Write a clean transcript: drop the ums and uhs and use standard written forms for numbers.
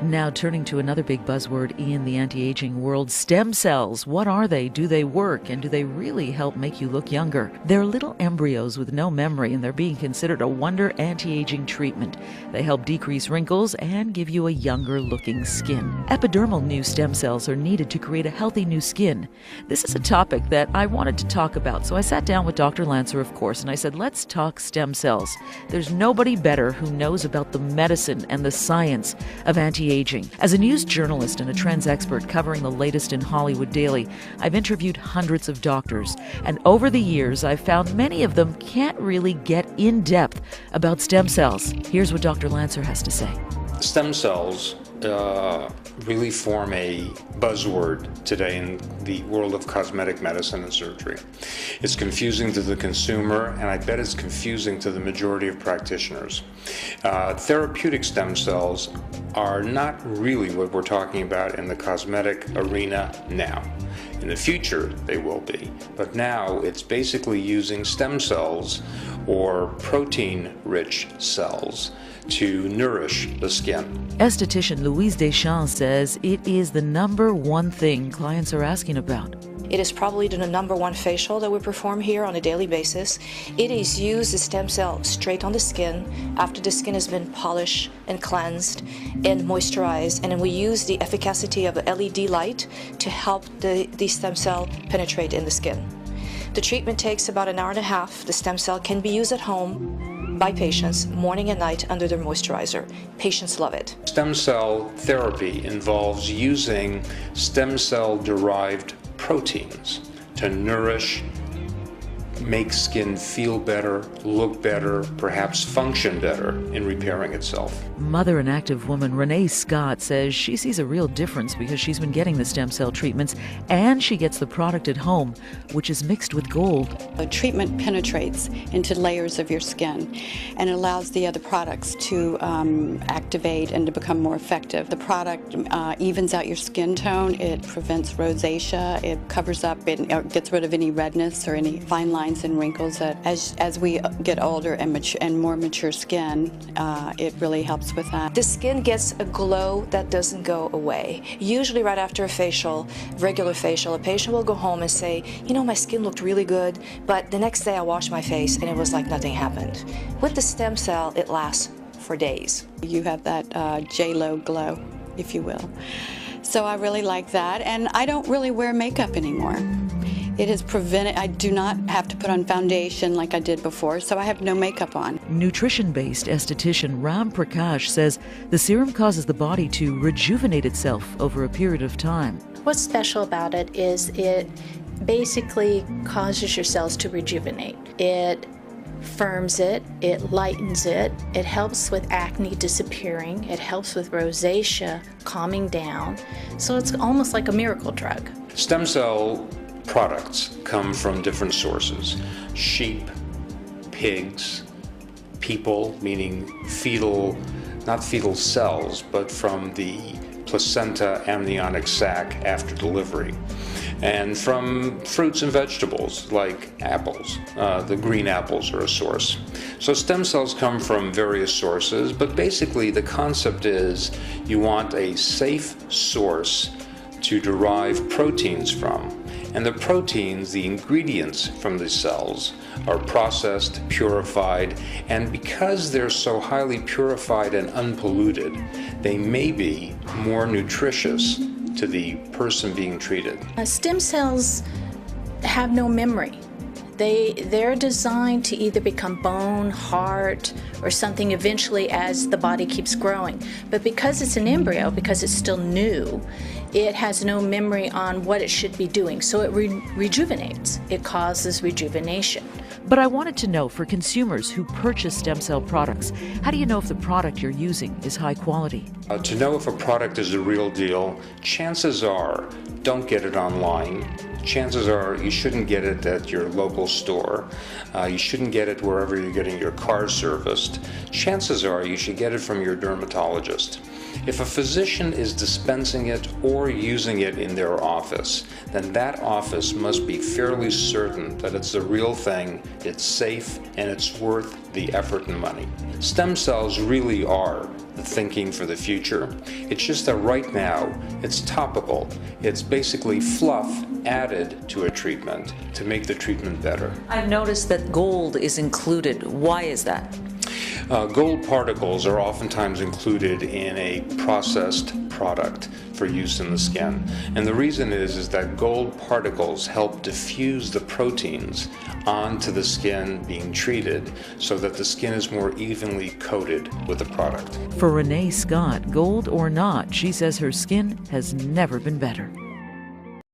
Now turning to another big buzzword in the anti-aging world, stem cells. What are they? Do they work? And do they really help make you look younger? They're little embryos with no memory, and they're being considered a wonder anti-aging treatment. They help decrease wrinkles and give you a younger looking skin. Epidermal new stem cells are needed to create a healthy new skin. This is a topic that I wanted to talk about, so I sat down with Dr. Lancer, of course, and I said, let's talk stem cells. There's nobody better who knows about the medicine and the science of anti-aging. As a news journalist and a trends expert covering the latest in Hollywood daily, I've interviewed hundreds of doctors, and over the years I've found many of them can't really get in depth about stem cells. Here's what Dr. Lancer has to say. Stem cells really form a buzzword today in the world of cosmetic medicine and surgery. It's confusing to the consumer, and I bet it's confusing to the majority of practitioners. Therapeutic stem cells are not really what we're talking about in the cosmetic arena now. In the future, they will be. But now it's basically using stem cells or protein-rich cells to nourish the skin. Esthetician Louise Deschamps says it is the number one thing clients are asking about. It is probably the number one facial that we perform here on a daily basis. It is used the stem cell straight on the skin after the skin has been polished and cleansed and moisturized, and then we use the efficacy of a LED light to help the stem cell penetrate in the skin. The treatment takes about an hour and a half. The stem cell can be used at home by patients morning and night under their moisturizer. Patients love it. Stem cell therapy involves using stem cell derived proteins to nourish, make skin feel better, look better, perhaps function better in repairing itself. Mother and active woman Renee Scott says she sees a real difference because she's been getting the stem cell treatments and she gets the product at home, which is mixed with gold. The treatment penetrates into layers of your skin and allows the other products to activate and to become more effective. The product evens out your skin tone, it prevents rosacea, it covers up, it gets rid of any redness or any fine lines and wrinkles that as we get older and more mature skin, it really helps with that. The skin gets a glow that doesn't go away. Usually right after a facial, regular facial, a patient will go home and say, you know, my skin looked really good, but the next day I washed my face and it was like nothing happened. With the stem cell, it lasts for days. You have that J-Lo glow, if you will. So I really like that, and I don't really wear makeup anymore. It has prevented, I do not have to put on foundation like I did before, so I have no makeup on. Nutrition-based esthetician Ram Prakash says the serum causes the body to rejuvenate itself over a period of time. What's special about it is it basically causes your cells to rejuvenate. It firms it, it lightens it, it helps with acne disappearing, it helps with rosacea calming down, so it's almost like a miracle drug. Stem cell products come from different sources: sheep, pigs, people, meaning not fetal cells, but from the placenta amniotic sac after delivery, and from fruits and vegetables like apples. The green apples are a source. So stem cells come from various sources, but basically the concept is you want a safe source to derive proteins from. And the proteins, the ingredients from the cells, are processed, purified, and because they're so highly purified and unpolluted, they may be more nutritious to the person being treated. Stem cells have no memory. They're designed to either become bone, heart, or something eventually as the body keeps growing. But because it's an embryo, because it's still new, it has no memory on what it should be doing. So it rejuvenates. It causes rejuvenation. But I wanted to know, for consumers who purchase stem cell products, how do you know if the product you're using is high quality? To know if a product is the real deal, chances are don't get it online. Chances are you shouldn't get it at your local store. You shouldn't get it wherever you're getting your car serviced. Chances are you should get it from your dermatologist. If a physician is dispensing it or using it in their office, then that office must be fairly certain that it's the real thing, it's safe, and it's worth the effort and money. Stem cells really are the thinking for the future. It's just that right now, it's topical. It's basically fluff added to a treatment to make the treatment better. I've noticed that gold is included. Why is that? Gold particles are oftentimes included in a processed product for use in the skin. And the reason is that gold particles help diffuse the proteins onto the skin being treated so that the skin is more evenly coated with the product. For Renee Scott, gold or not, she says her skin has never been better.